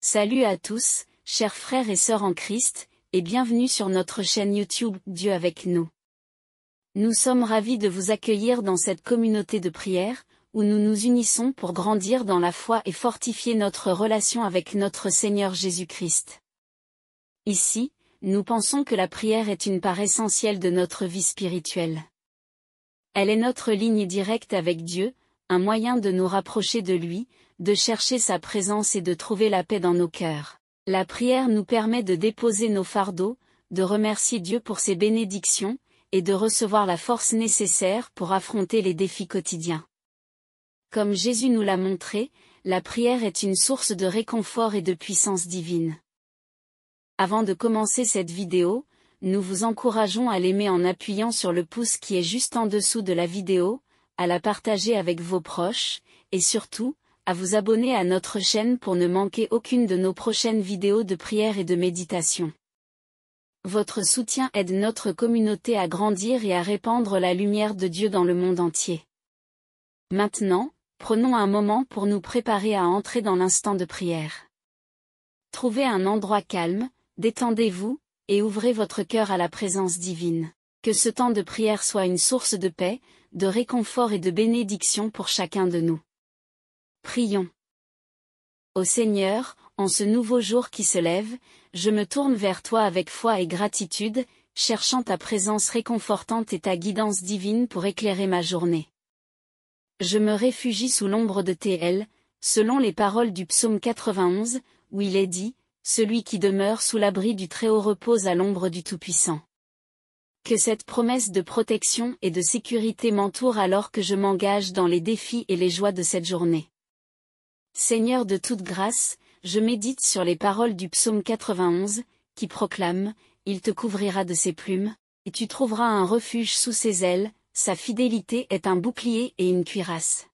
Salut à tous, chers frères et sœurs en Christ, et bienvenue sur notre chaîne YouTube Dieu avec nous. Nous sommes ravis de vous accueillir dans cette communauté de prière, où nous nous unissons pour grandir dans la foi et fortifier notre relation avec notre Seigneur Jésus-Christ. Ici, nous pensons que la prière est une part essentielle de notre vie spirituelle. Elle est notre ligne directe avec Dieu, un moyen de nous rapprocher de lui, de chercher sa présence et de trouver la paix dans nos cœurs. La prière nous permet de déposer nos fardeaux, de remercier Dieu pour ses bénédictions, et de recevoir la force nécessaire pour affronter les défis quotidiens. Comme Jésus nous l'a montré, la prière est une source de réconfort et de puissance divine. Avant de commencer cette vidéo, nous vous encourageons à l'aimer en appuyant sur le pouce qui est juste en dessous de la vidéo, à la partager avec vos proches, et surtout, à vous abonner à notre chaîne pour ne manquer aucune de nos prochaines vidéos de prière et de méditation. Votre soutien aide notre communauté à grandir et à répandre la lumière de Dieu dans le monde entier. Maintenant, prenons un moment pour nous préparer à entrer dans l'instant de prière. Trouvez un endroit calme, détendez-vous, et ouvrez votre cœur à la présence divine. Que ce temps de prière soit une source de paix, de réconfort et de bénédiction pour chacun de nous. Prions. Ô Seigneur, en ce nouveau jour qui se lève, je me tourne vers toi avec foi et gratitude, cherchant ta présence réconfortante et ta guidance divine pour éclairer ma journée. Je me réfugie sous l'ombre de tes ailes, selon les paroles du psaume 91, où il est dit, « Celui qui demeure sous l'abri du Très-Haut repose à l'ombre du Tout-Puissant ». Que cette promesse de protection et de sécurité m'entoure alors que je m'engage dans les défis et les joies de cette journée. Seigneur de toute grâce, je médite sur les paroles du psaume 91, qui proclame « Il te couvrira de ses plumes, et tu trouveras un refuge sous ses ailes, sa fidélité est un bouclier et une cuirasse. »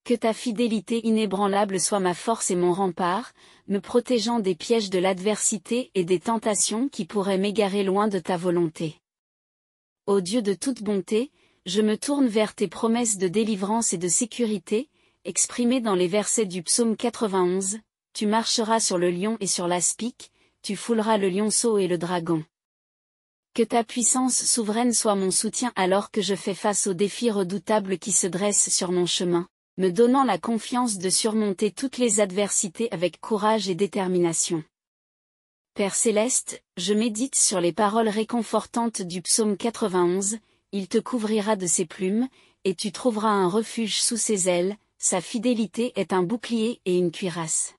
Que ta fidélité inébranlable soit ma force et mon rempart, me protégeant des pièges de l'adversité et des tentations qui pourraient m'égarer loin de ta volonté. Ô Dieu de toute bonté, je me tourne vers tes promesses de délivrance et de sécurité, exprimées dans les versets du psaume 91, « Tu marcheras sur le lion et sur l'aspic, tu fouleras le lionceau et le dragon. » Que ta puissance souveraine soit mon soutien alors que je fais face aux défis redoutables qui se dressent sur mon chemin, me donnant la confiance de surmonter toutes les adversités avec courage et détermination. Père céleste, je médite sur les paroles réconfortantes du psaume 91, « Il te couvrira de ses plumes, et tu trouveras un refuge sous ses ailes, sa fidélité est un bouclier et une cuirasse. »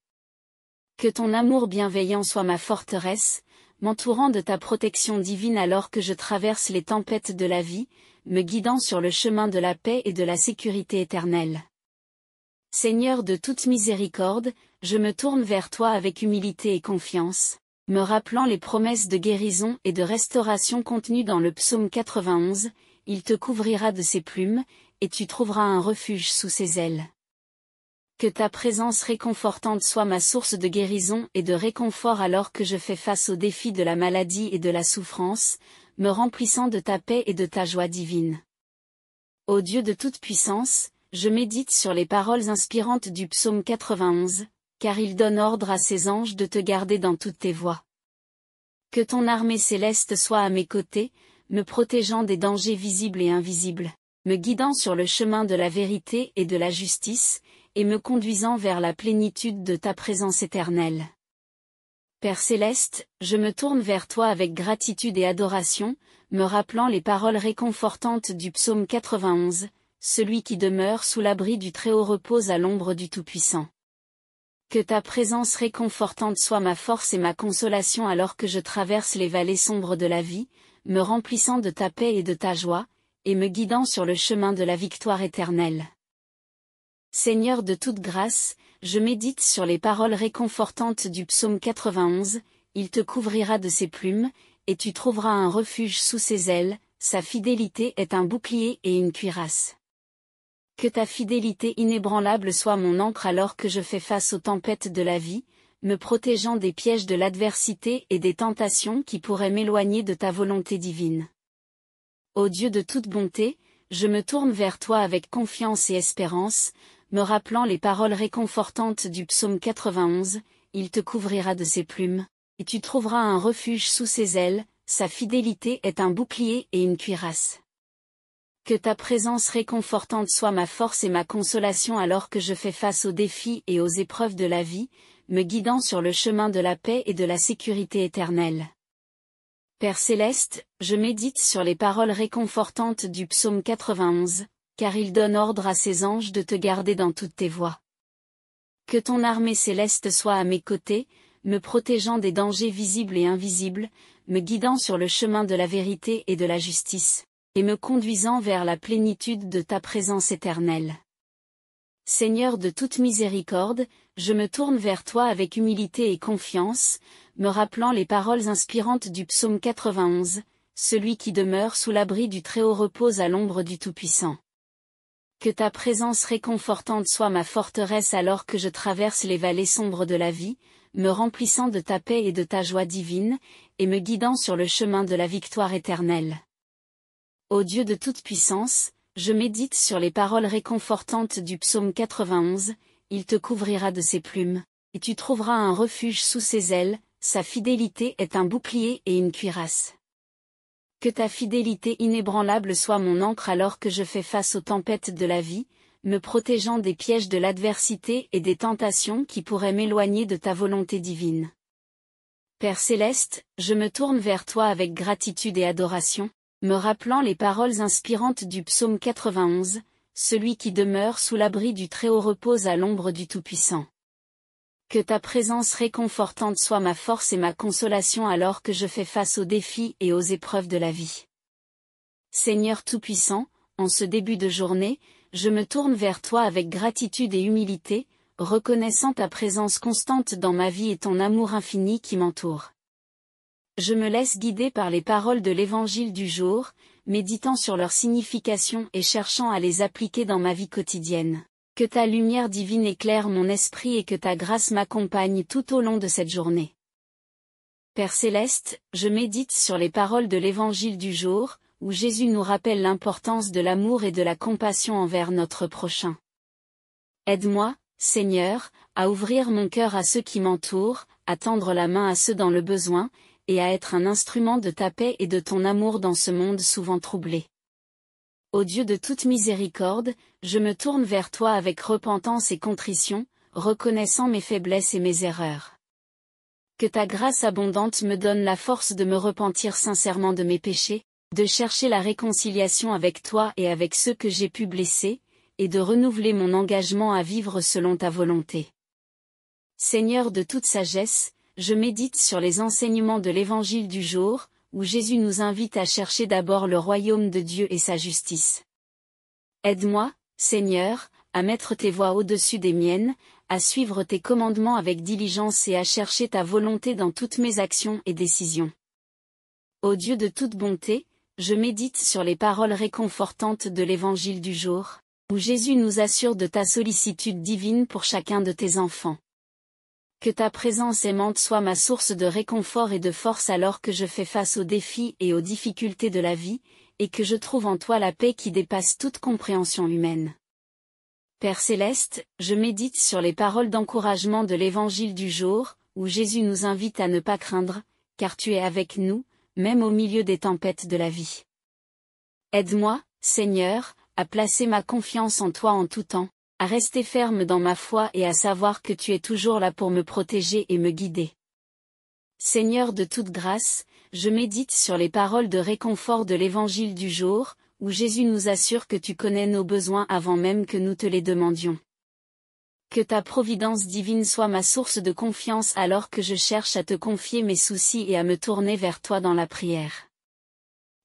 Que ton amour bienveillant soit ma forteresse, m'entourant de ta protection divine alors que je traverse les tempêtes de la vie, me guidant sur le chemin de la paix et de la sécurité éternelle. Seigneur de toute miséricorde, je me tourne vers toi avec humilité et confiance, me rappelant les promesses de guérison et de restauration contenues dans le psaume 91, « Il te couvrira de ses plumes, et tu trouveras un refuge sous ses ailes. » Que ta présence réconfortante soit ma source de guérison et de réconfort alors que je fais face aux défis de la maladie et de la souffrance, me remplissant de ta paix et de ta joie divine. Ô Dieu de toute puissance, je médite sur les paroles inspirantes du psaume 91, car il donne ordre à ses anges de te garder dans toutes tes voies. Que ton armée céleste soit à mes côtés, me protégeant des dangers visibles et invisibles, me guidant sur le chemin de la vérité et de la justice, et me conduisant vers la plénitude de ta présence éternelle. Père céleste, je me tourne vers toi avec gratitude et adoration, me rappelant les paroles réconfortantes du psaume 91, « Celui qui demeure sous l'abri du Très-Haut repose à l'ombre du Tout-Puissant. » Que ta présence réconfortante soit ma force et ma consolation alors que je traverse les vallées sombres de la vie, me remplissant de ta paix et de ta joie, et me guidant sur le chemin de la victoire éternelle. Seigneur de toute grâce, je médite sur les paroles réconfortantes du psaume 91, « Il te couvrira de ses plumes, et tu trouveras un refuge sous ses ailes, sa fidélité est un bouclier et une cuirasse. » Que ta fidélité inébranlable soit mon ancre alors que je fais face aux tempêtes de la vie, me protégeant des pièges de l'adversité et des tentations qui pourraient m'éloigner de ta volonté divine. Ô Dieu de toute bonté, je me tourne vers toi avec confiance et espérance, me rappelant les paroles réconfortantes du psaume 91, il te couvrira de ses plumes, et tu trouveras un refuge sous ses ailes, sa fidélité est un bouclier et une cuirasse. Que ta présence réconfortante soit ma force et ma consolation alors que je fais face aux défis et aux épreuves de la vie, me guidant sur le chemin de la paix et de la sécurité éternelle. Père céleste, je médite sur les paroles réconfortantes du psaume 91, car il donne ordre à ses anges de te garder dans toutes tes voies. Que ton armée céleste soit à mes côtés, me protégeant des dangers visibles et invisibles, me guidant sur le chemin de la vérité et de la justice, et me conduisant vers la plénitude de ta présence éternelle. Seigneur de toute miséricorde, je me tourne vers toi avec humilité et confiance, me rappelant les paroles inspirantes du psaume 91, celui qui demeure sous l'abri du Très-Haut repose à l'ombre du Tout-Puissant. Que ta présence réconfortante soit ma forteresse alors que je traverse les vallées sombres de la vie, me remplissant de ta paix et de ta joie divine, et me guidant sur le chemin de la victoire éternelle. Ô Dieu de toute puissance, je médite sur les paroles réconfortantes du psaume 91, il te couvrira de ses plumes, et tu trouveras un refuge sous ses ailes, sa fidélité est un bouclier et une cuirasse. Que ta fidélité inébranlable soit mon ancre alors que je fais face aux tempêtes de la vie, me protégeant des pièges de l'adversité et des tentations qui pourraient m'éloigner de ta volonté divine. Père céleste, je me tourne vers toi avec gratitude et adoration, me rappelant les paroles inspirantes du psaume 91, celui qui demeure sous l'abri du Très-Haut repose à l'ombre du Tout-Puissant. Que ta présence réconfortante soit ma force et ma consolation alors que je fais face aux défis et aux épreuves de la vie. Seigneur Tout-Puissant, en ce début de journée, je me tourne vers toi avec gratitude et humilité, reconnaissant ta présence constante dans ma vie et ton amour infini qui m'entoure. Je me laisse guider par les paroles de l'Évangile du jour, méditant sur leur signification et cherchant à les appliquer dans ma vie quotidienne. Que ta lumière divine éclaire mon esprit et que ta grâce m'accompagne tout au long de cette journée. Père céleste, je médite sur les paroles de l'Évangile du jour, où Jésus nous rappelle l'importance de l'amour et de la compassion envers notre prochain. Aide-moi, Seigneur, à ouvrir mon cœur à ceux qui m'entourent, à tendre la main à ceux dans le besoin, et à être un instrument de ta paix et de ton amour dans ce monde souvent troublé. Ô Dieu de toute miséricorde, je me tourne vers toi avec repentance et contrition, reconnaissant mes faiblesses et mes erreurs. Que ta grâce abondante me donne la force de me repentir sincèrement de mes péchés, de chercher la réconciliation avec toi et avec ceux que j'ai pu blesser, et de renouveler mon engagement à vivre selon ta volonté. Seigneur de toute sagesse, je médite sur les enseignements de l'Évangile du jour, où Jésus nous invite à chercher d'abord le royaume de Dieu et sa justice. Aide-moi, Seigneur, à mettre tes voies au-dessus des miennes, à suivre tes commandements avec diligence et à chercher ta volonté dans toutes mes actions et décisions. Ô Dieu de toute bonté, je médite sur les paroles réconfortantes de l'Évangile du jour, où Jésus nous assure de ta sollicitude divine pour chacun de tes enfants. Que ta présence aimante soit ma source de réconfort et de force alors que je fais face aux défis et aux difficultés de la vie, et que je trouve en toi la paix qui dépasse toute compréhension humaine. Père céleste, je médite sur les paroles d'encouragement de l'Évangile du jour, où Jésus nous invite à ne pas craindre, car tu es avec nous, même au milieu des tempêtes de la vie. Aide-moi, Seigneur, à placer ma confiance en toi en tout temps, à rester ferme dans ma foi et à savoir que tu es toujours là pour me protéger et me guider. Seigneur de toute grâce, je médite sur les paroles de réconfort de l'Évangile du jour, où Jésus nous assure que tu connais nos besoins avant même que nous te les demandions. Que ta providence divine soit ma source de confiance alors que je cherche à te confier mes soucis et à me tourner vers toi dans la prière.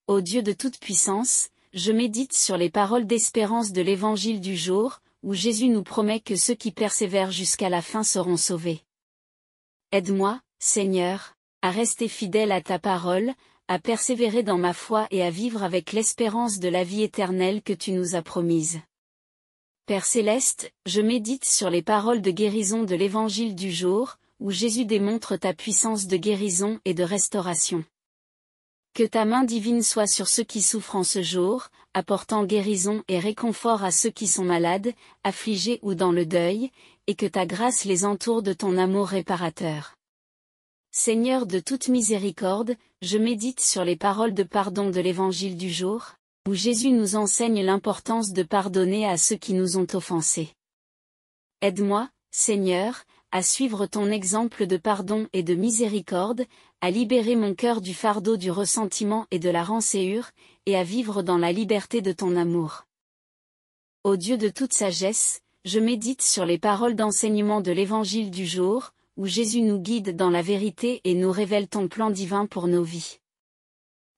Ô Dieu de toute puissance, je médite sur les paroles d'espérance de l'Évangile du jour, où Jésus nous promet que ceux qui persévèrent jusqu'à la fin seront sauvés. Aide-moi, Seigneur, à rester fidèle à ta parole, à persévérer dans ma foi et à vivre avec l'espérance de la vie éternelle que tu nous as promise. Père céleste, je médite sur les paroles de guérison de l'Évangile du jour, où Jésus démontre ta puissance de guérison et de restauration. Que ta main divine soit sur ceux qui souffrent en ce jour, apportant guérison et réconfort à ceux qui sont malades, affligés ou dans le deuil, et que ta grâce les entoure de ton amour réparateur. Seigneur de toute miséricorde, je médite sur les paroles de pardon de l'Évangile du jour, où Jésus nous enseigne l'importance de pardonner à ceux qui nous ont offensés. Aide-moi, Seigneur, à suivre ton exemple de pardon et de miséricorde, à libérer mon cœur du fardeau du ressentiment et de la rancœur, et à vivre dans la liberté de ton amour. Ô Dieu de toute sagesse, je médite sur les paroles d'enseignement de l'Évangile du jour, où Jésus nous guide dans la vérité et nous révèle ton plan divin pour nos vies.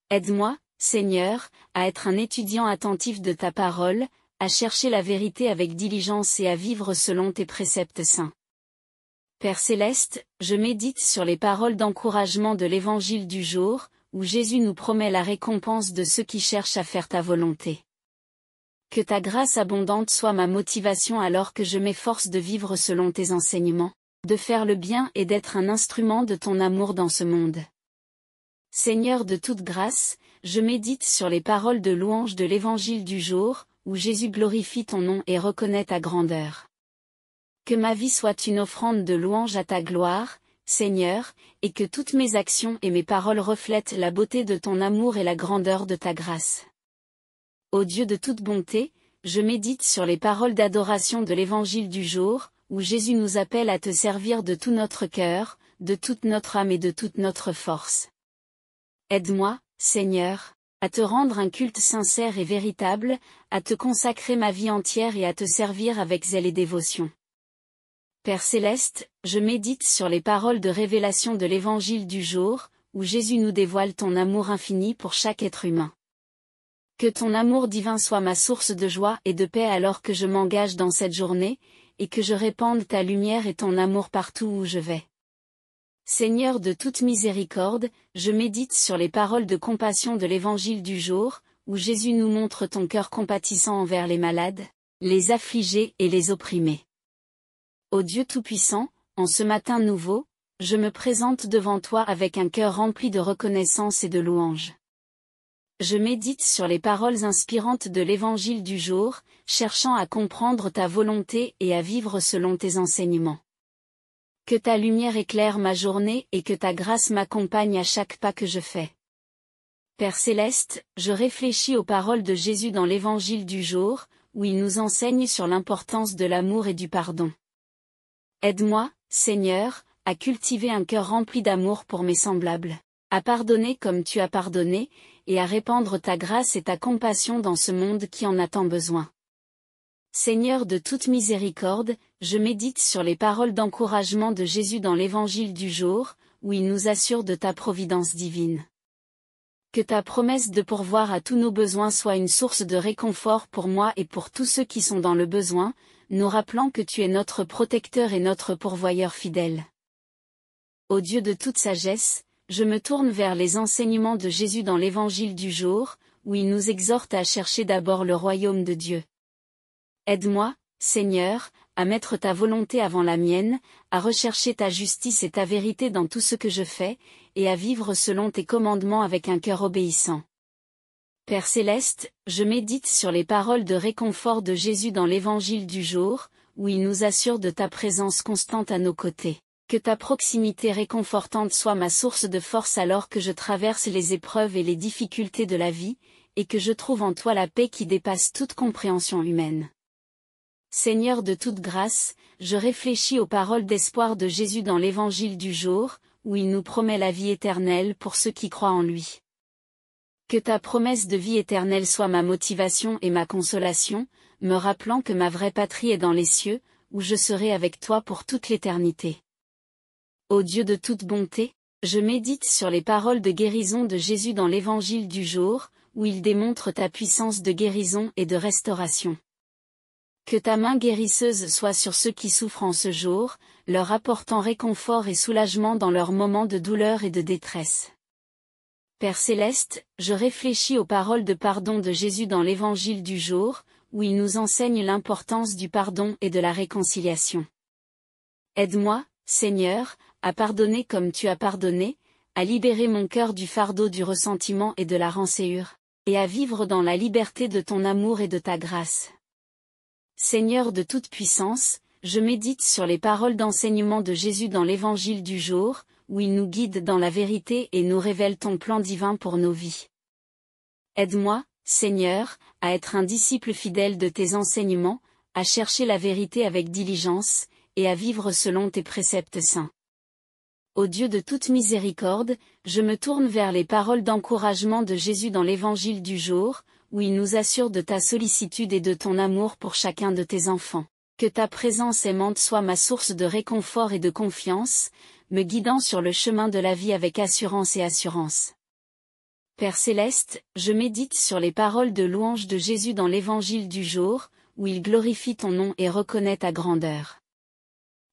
Aide-moi, Seigneur, à être un étudiant attentif de ta parole, à chercher la vérité avec diligence et à vivre selon tes préceptes saints. Père céleste, je médite sur les paroles d'encouragement de l'Évangile du jour, où Jésus nous promet la récompense de ceux qui cherchent à faire ta volonté. Que ta grâce abondante soit ma motivation alors que je m'efforce de vivre selon tes enseignements, de faire le bien et d'être un instrument de ton amour dans ce monde. Seigneur de toute grâce, je médite sur les paroles de louange de l'Évangile du jour, où Jésus glorifie ton nom et reconnaît ta grandeur. Que ma vie soit une offrande de louange à ta gloire, Seigneur, et que toutes mes actions et mes paroles reflètent la beauté de ton amour et la grandeur de ta grâce. Ô Dieu de toute bonté, je médite sur les paroles d'adoration de l'Évangile du jour, où Jésus nous appelle à te servir de tout notre cœur, de toute notre âme et de toute notre force. Aide-moi, Seigneur, à te rendre un culte sincère et véritable, à te consacrer ma vie entière et à te servir avec zèle et dévotion. Père céleste, je médite sur les paroles de révélation de l'Évangile du jour, où Jésus nous dévoile ton amour infini pour chaque être humain. Que ton amour divin soit ma source de joie et de paix alors que je m'engage dans cette journée, et que je répande ta lumière et ton amour partout où je vais. Seigneur de toute miséricorde, je médite sur les paroles de compassion de l'Évangile du jour, où Jésus nous montre ton cœur compatissant envers les malades, les affligés et les opprimés. Ô Dieu Tout-Puissant, en ce matin nouveau, je me présente devant toi avec un cœur rempli de reconnaissance et de louange. Je médite sur les paroles inspirantes de l'Évangile du jour, cherchant à comprendre ta volonté et à vivre selon tes enseignements. Que ta lumière éclaire ma journée et que ta grâce m'accompagne à chaque pas que je fais. Père céleste, je réfléchis aux paroles de Jésus dans l'Évangile du jour, où il nous enseigne sur l'importance de l'amour et du pardon. Aide-moi, Seigneur, à cultiver un cœur rempli d'amour pour mes semblables, à pardonner comme tu as pardonné, et à répandre ta grâce et ta compassion dans ce monde qui en a tant besoin. Seigneur de toute miséricorde, je médite sur les paroles d'encouragement de Jésus dans l'Évangile du jour, où il nous assure de ta providence divine. Que ta promesse de pourvoir à tous nos besoins soit une source de réconfort pour moi et pour tous ceux qui sont dans le besoin, nous rappelant que tu es notre protecteur et notre pourvoyeur fidèle. Ô Dieu de toute sagesse, je me tourne vers les enseignements de Jésus dans l'Évangile du jour, où il nous exhorte à chercher d'abord le royaume de Dieu. Aide-moi, Seigneur, à mettre ta volonté avant la mienne, à rechercher ta justice et ta vérité dans tout ce que je fais, et à vivre selon tes commandements avec un cœur obéissant. Père céleste, je médite sur les paroles de réconfort de Jésus dans l'Évangile du jour, où il nous assure de ta présence constante à nos côtés. Que ta proximité réconfortante soit ma source de force alors que je traverse les épreuves et les difficultés de la vie, et que je trouve en toi la paix qui dépasse toute compréhension humaine. Seigneur de toute grâce, je réfléchis aux paroles d'espoir de Jésus dans l'Évangile du jour, où il nous promet la vie éternelle pour ceux qui croient en lui. Que ta promesse de vie éternelle soit ma motivation et ma consolation, me rappelant que ma vraie patrie est dans les cieux, où je serai avec toi pour toute l'éternité. Ô Dieu de toute bonté, je médite sur les paroles de guérison de Jésus dans l'Évangile du jour, où il démontre ta puissance de guérison et de restauration. Que ta main guérisseuse soit sur ceux qui souffrent en ce jour, leur apportant réconfort et soulagement dans leurs moments de douleur et de détresse. Père céleste, je réfléchis aux paroles de pardon de Jésus dans l'Évangile du jour, où il nous enseigne l'importance du pardon et de la réconciliation. Aide-moi, Seigneur, à pardonner comme tu as pardonné, à libérer mon cœur du fardeau du ressentiment et de la rancœur, et à vivre dans la liberté de ton amour et de ta grâce. Seigneur de toute puissance, je médite sur les paroles d'enseignement de Jésus dans l'Évangile du jour, où il nous guide dans la vérité et nous révèle ton plan divin pour nos vies. Aide-moi, Seigneur, à être un disciple fidèle de tes enseignements, à chercher la vérité avec diligence, et à vivre selon tes préceptes saints. Ô Dieu de toute miséricorde, je me tourne vers les paroles d'encouragement de Jésus dans l'Évangile du jour, où il nous assure de ta sollicitude et de ton amour pour chacun de tes enfants. Que ta présence aimante soit ma source de réconfort et de confiance, me guidant sur le chemin de la vie avec assurance et assurance. Père céleste, je médite sur les paroles de louange de Jésus dans l'Évangile du jour, où il glorifie ton nom et reconnaît ta grandeur.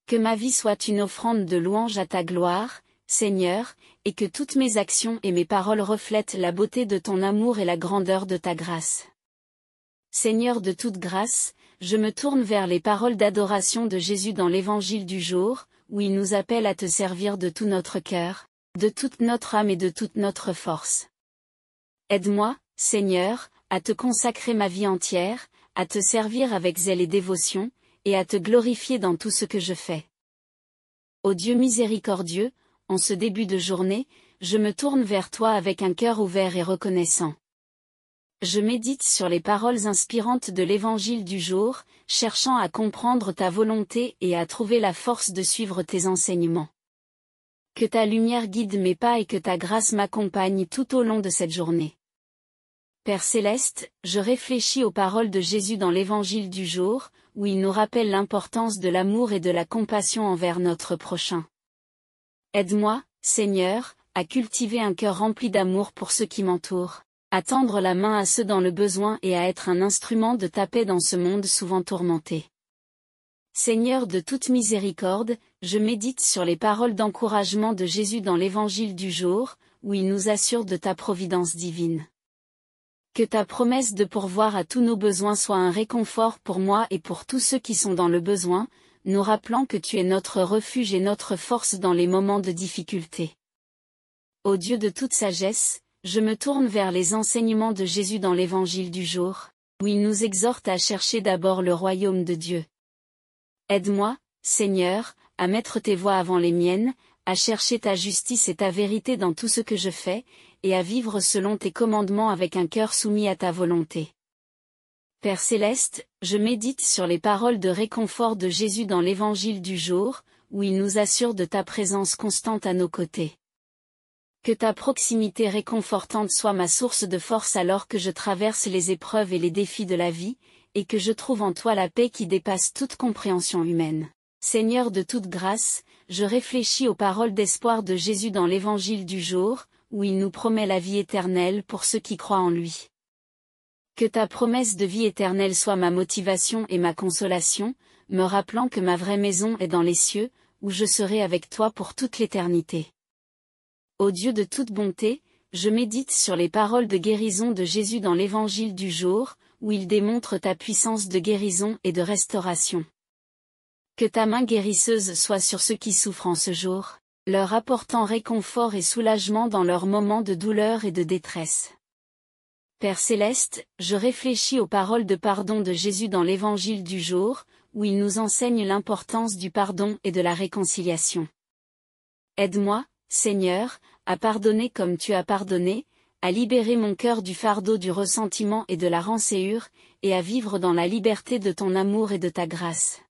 Que ma vie soit une offrande de louange à ta gloire, Seigneur, et que toutes mes actions et mes paroles reflètent la beauté de ton amour et la grandeur de ta grâce. Seigneur de toute grâce, je me tourne vers les paroles d'adoration de Jésus dans l'Évangile du jour, où il nous appelle à te servir de tout notre cœur, de toute notre âme et de toute notre force. Aide-moi, Seigneur, à te consacrer ma vie entière, à te servir avec zèle et dévotion, et à te glorifier dans tout ce que je fais. Ô Dieu miséricordieux, en ce début de journée, je me tourne vers toi avec un cœur ouvert et reconnaissant. Je médite sur les paroles inspirantes de l'Évangile du jour, cherchant à comprendre ta volonté et à trouver la force de suivre tes enseignements. Que ta lumière guide mes pas et que ta grâce m'accompagne tout au long de cette journée. Père céleste, je réfléchis aux paroles de Jésus dans l'Évangile du jour, où il nous rappelle l'importance de l'amour et de la compassion envers notre prochain. Aide-moi, Seigneur, à cultiver un cœur rempli d'amour pour ceux qui m'entourent, à tendre la main à ceux dans le besoin et à être un instrument de ta paix dans ce monde souvent tourmenté. Seigneur de toute miséricorde, je médite sur les paroles d'encouragement de Jésus dans l'Évangile du jour, où il nous assure de ta providence divine. Que ta promesse de pourvoir à tous nos besoins soit un réconfort pour moi et pour tous ceux qui sont dans le besoin, nous rappelant que tu es notre refuge et notre force dans les moments de difficulté. Ô Dieu de toute sagesse, je me tourne vers les enseignements de Jésus dans l'Évangile du jour, où il nous exhorte à chercher d'abord le royaume de Dieu. Aide-moi, Seigneur, à mettre tes voies avant les miennes, à chercher ta justice et ta vérité dans tout ce que je fais, et à vivre selon tes commandements avec un cœur soumis à ta volonté. Père céleste, je médite sur les paroles de réconfort de Jésus dans l'Évangile du jour, où il nous assure de ta présence constante à nos côtés. Que ta proximité réconfortante soit ma source de force alors que je traverse les épreuves et les défis de la vie, et que je trouve en toi la paix qui dépasse toute compréhension humaine. Seigneur de toute grâce, je réfléchis aux paroles d'espoir de Jésus dans l'Évangile du jour, où il nous promet la vie éternelle pour ceux qui croient en lui. Que ta promesse de vie éternelle soit ma motivation et ma consolation, me rappelant que ma vraie maison est dans les cieux, où je serai avec toi pour toute l'éternité. Ô Dieu de toute bonté, je médite sur les paroles de guérison de Jésus dans l'Évangile du jour, où il démontre ta puissance de guérison et de restauration. Que ta main guérisseuse soit sur ceux qui souffrent en ce jour, leur apportant réconfort et soulagement dans leurs moments de douleur et de détresse. Père céleste, je réfléchis aux paroles de pardon de Jésus dans l'Évangile du jour, où il nous enseigne l'importance du pardon et de la réconciliation. Aide-moi, Seigneur, à pardonner comme tu as pardonné, à libérer mon cœur du fardeau du ressentiment et de la rançéure, et à vivre dans la liberté de ton amour et de ta grâce.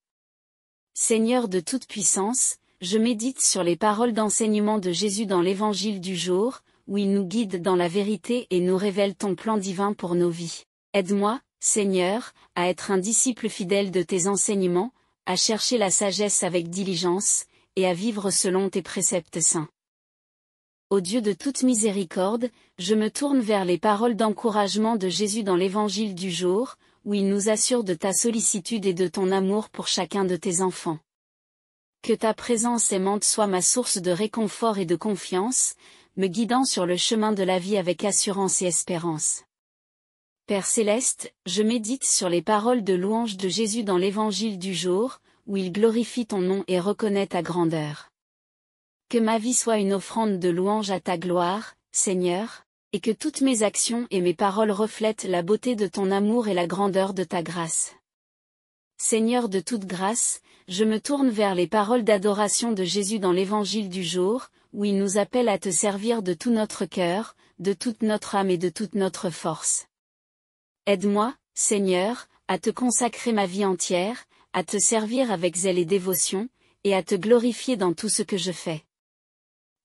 Seigneur de toute puissance, je médite sur les paroles d'enseignement de Jésus dans l'Évangile du jour, où il nous guide dans la vérité et nous révèle ton plan divin pour nos vies. Aide-moi, Seigneur, à être un disciple fidèle de tes enseignements, à chercher la sagesse avec diligence, et à vivre selon tes préceptes saints. Ô Dieu de toute miséricorde, je me tourne vers les paroles d'encouragement de Jésus dans l'Évangile du jour, où il nous assure de ta sollicitude et de ton amour pour chacun de tes enfants. Que ta présence aimante soit ma source de réconfort et de confiance, me guidant sur le chemin de la vie avec assurance et espérance. Père céleste, je médite sur les paroles de louange de Jésus dans l'Évangile du jour, où il glorifie ton nom et reconnaît ta grandeur. Que ma vie soit une offrande de louange à ta gloire, Seigneur, et que toutes mes actions et mes paroles reflètent la beauté de ton amour et la grandeur de ta grâce. Seigneur de toute grâce, je me tourne vers les paroles d'adoration de Jésus dans l'Évangile du jour, où il nous appelle à te servir de tout notre cœur, de toute notre âme et de toute notre force. Aide-moi, Seigneur, à te consacrer ma vie entière, à te servir avec zèle et dévotion, et à te glorifier dans tout ce que je fais.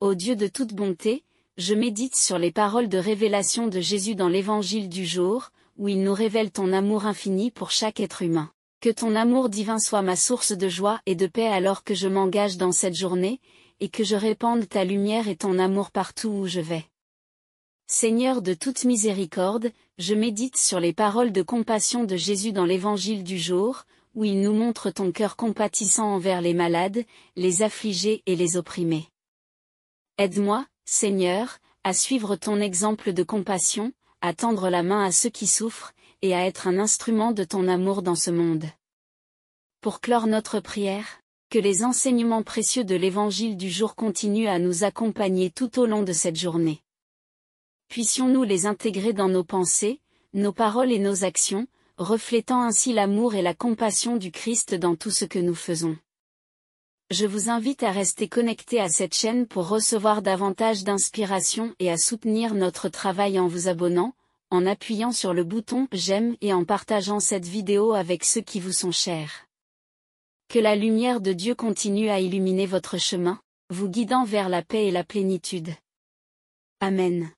Ô Dieu de toute bonté, je médite sur les paroles de révélation de Jésus dans l'Évangile du jour, où il nous révèle ton amour infini pour chaque être humain. Que ton amour divin soit ma source de joie et de paix alors que je m'engage dans cette journée, et que je répande ta lumière et ton amour partout où je vais. Seigneur de toute miséricorde, je médite sur les paroles de compassion de Jésus dans l'Évangile du jour, où il nous montre ton cœur compatissant envers les malades, les affligés et les opprimés. Aide-moi, Seigneur, à suivre ton exemple de compassion, à tendre la main à ceux qui souffrent, et à être un instrument de ton amour dans ce monde. Pour clore notre prière, que les enseignements précieux de l'Évangile du jour continuent à nous accompagner tout au long de cette journée. Puissions-nous les intégrer dans nos pensées, nos paroles et nos actions, reflétant ainsi l'amour et la compassion du Christ dans tout ce que nous faisons. Je vous invite à rester connecté à cette chaîne pour recevoir davantage d'inspiration et à soutenir notre travail en vous abonnant, en appuyant sur le bouton « J'aime » et en partageant cette vidéo avec ceux qui vous sont chers. Que la lumière de Dieu continue à illuminer votre chemin, vous guidant vers la paix et la plénitude. Amen.